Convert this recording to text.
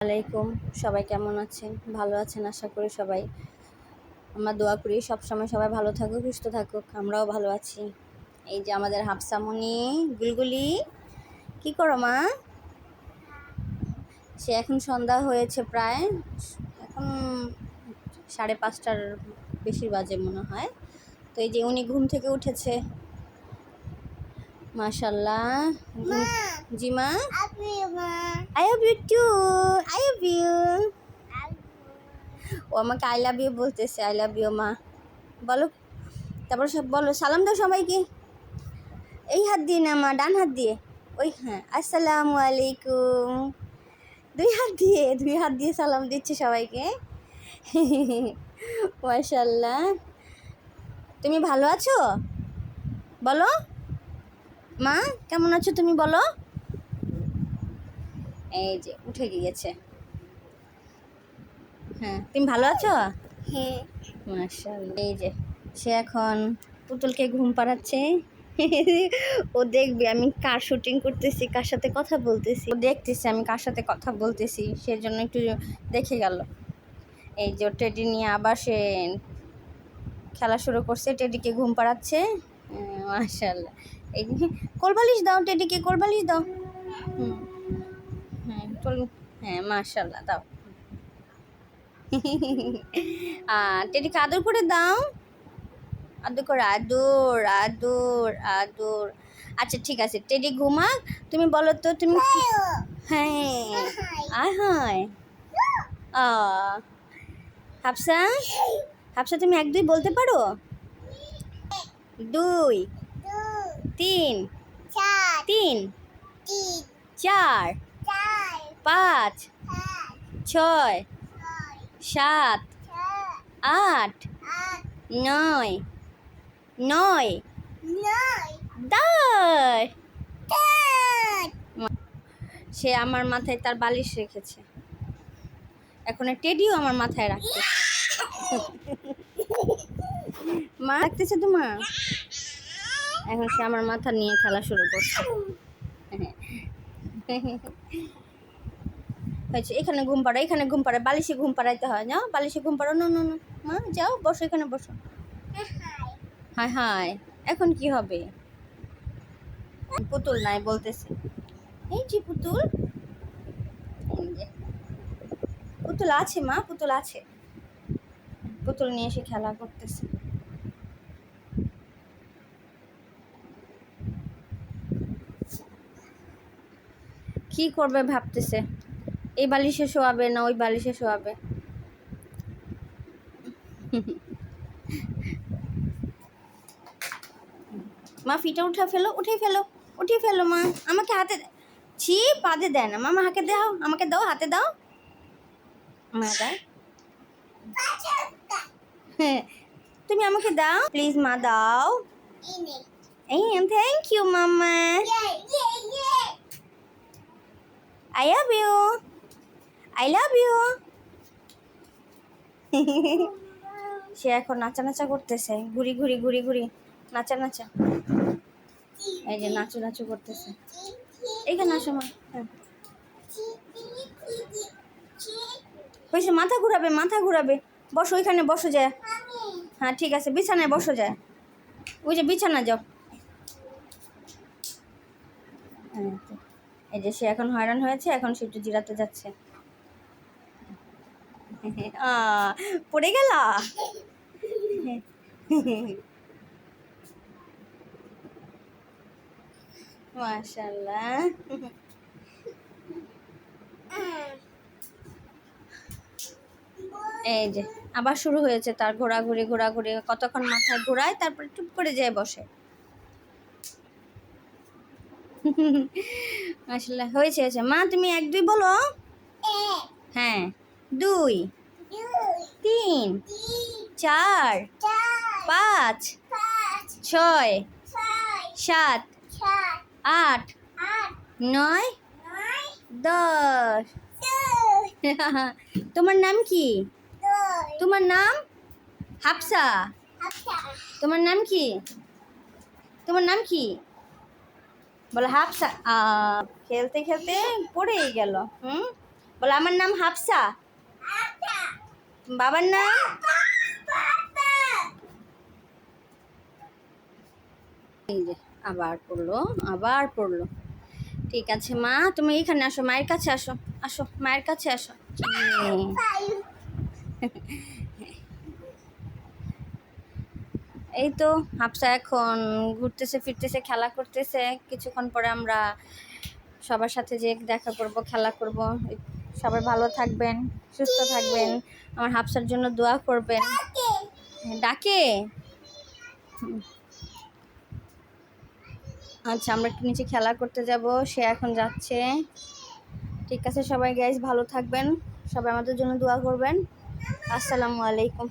আলাইকুম, সবাই কেমন আছেন? ভালো আছেন আশা করি সবাই। আমরা দোয়া করি সবসময় সবাই ভালো থাকুক, সুস্থ থাকুক। আমরাও ভালো আছি। এই যে আমাদের হাফসামণি গুলগুলি, কি করো মা? সে এখন সন্ধ্যা হয়েছে প্রায়, এখন 5:30টার বেশি বাজে মনে হয়। তো এই যে উনি ঘুম থেকে উঠেছে, মাশাল্লাহ। জি মা, I love you too, I love you. ও আমাকে আই লাভ ইউ বলতেছে, আই লাভ ইউ মা বলো। তারপর সব বলো, সালাম দাও সবাইকে। এই হাত দিয়ে না মা, ডান হাত দিয়ে। ওই হ্যাঁ, আসসালামু আলাইকুম। দুই হাত দিয়ে সালাম দিচ্ছে সবাইকে। মাশাল্লাহ। তুমি ভালো আছো বলো, মা কেমন আছো তুমি বলো। এই যে উঠে গিয়েছে। হ্যাঁ, তুমি ভালো আছো? হ্যাঁ মাশাআল্লাহ। এই যে সে এখন পুতুলকে ঘুম পাড়াচ্ছে। ও দেখবে আমি কার শুটিং করতেছি, কার সাথে কথা বলতেছি। ও দেখতেছে আমি কার সাথে কথা বলতেছি, সেজন্য একটু দেখে গেল। এই যে টেডি নিয়ে আবার সে খেলা শুরু করছে, টেডিকে ঘুম পাড়াচ্ছে। মাশাআল্লাহ। এই কোলবালিশ দাও, টেডিকে কোলবালিশ দাও। হুম, হ্যাঁ হ্যাঁ মাশাআল্লাহ দাও। টেডিকে আদর করে দাও, আদর করে, আদর আদর আদর। আচ্ছা ঠিক আছে, টেডি ঘুমাক। তুমি বলো তো তুমি হ্যাঁ আয় হায় হাফসা, হাফসা তুমি 1 2 বলতে পারো? 2 3 3 4 5 6 7 8 9 9 10। সে আমার মাথায় তার বালিশ রেখেছে, এখন টেডিও আমার মাথায় রাখছে। মা রাখতেছে তোমার, এখন সে আমার মাথা নিয়ে খেলা শুরু করছে। হয়েছে, এখানে ঘুম পাড়া, এখানে ঘুম পাড়া, বালিশে ঘুম পাড়াইতে হয়। যাও বালিশে ঘুম পাড়াও। না না না মা, যাও বসো, এখানে বসো। হায় হায়, এখন কি হবে? পুতুল নাই বলতেছে। এই যে পুতুল, পুতুল আছে মা, পুতুল আছে। পুতুল নিয়ে এসে খেলা করতেছে। কি করবে ভাবতেছে, এই বালিশে শোয়াবে না ওই বালিশে শোয়াবে। মা ফিটা উঠে ফেলো, উঠিয়ে ফেলো মা। আমাকে হাতে, ছি পাদে দেয় না মামা, হাতে দাও, আমাকে দাও, হাতে দাও। মা দাও, হ্যাঁ তুমি আমাকে দাও প্লিজ মা, দাও। এই থ্যাংক ইউ মামা, I love you, I love you. সে এখন নাচা করতেছে, ঘুরি ঘুরি ঘুরি ঘুরি নাচা। এই যে নাচু করতেছে। এইখানে আসো মা। হ্যাঁ হয়েছে, মাথা ঘুরাবে। বসো, ওইখানে বসো যায়। হ্যাঁ ঠিক আছে, বিছানায় বসো যায়। ওই যে বিছানা যাও। এই যে সে এখন হয়রান হয়েছে, এখন সে একটু জিরাতে যাচ্ছে। পড়ে গেল। মাশাআল্লাহ। এই যে আবার শুরু হয়েছে তার ঘোরাঘুরি, কতক্ষণ মাথায় ঘোরায়, তারপরে টুপ করে যায় বসে। আসলে হয়েছে মা, তুমি 1 2 বলো। হ্যাঁ 2 3 4 5 6 7 8 9 10। তোমার নাম কি? তোমার নাম হাফসা। তোমার নাম কি? তোমার নাম কি বলো? হাফসা। খেলতে খেলতে পড়েই গেল। বলো আমার নাম হাফসা। বাবার নাম এই যে আবার পড়লো। ঠিক আছে মা, তুমি এখানে আসো, মায়ের কাছে আসো, আসো মায়ের কাছে আসো। এই তো হাফসা এখন ঘুরতেছে ফিরতেছে, খেলা করতেছে। কিছুক্ষণ পরে আমরা সবার সাথে যে দেখা করব, খেলা করব। সবাই ভালো থাকবেন, সুস্থ থাকবেন, আমার হাফসার জন্য দোয়া করবেন। ডাকে? আচ্ছা, আমরা একটু নিচে খেলা করতে যাব, সে এখন যাচ্ছে। ঠিক আছে সবাই গাইস, ভালো থাকবেন, সবাই আমাদের জন্য দোয়া করবেন। আসসালামু আলাইকুম।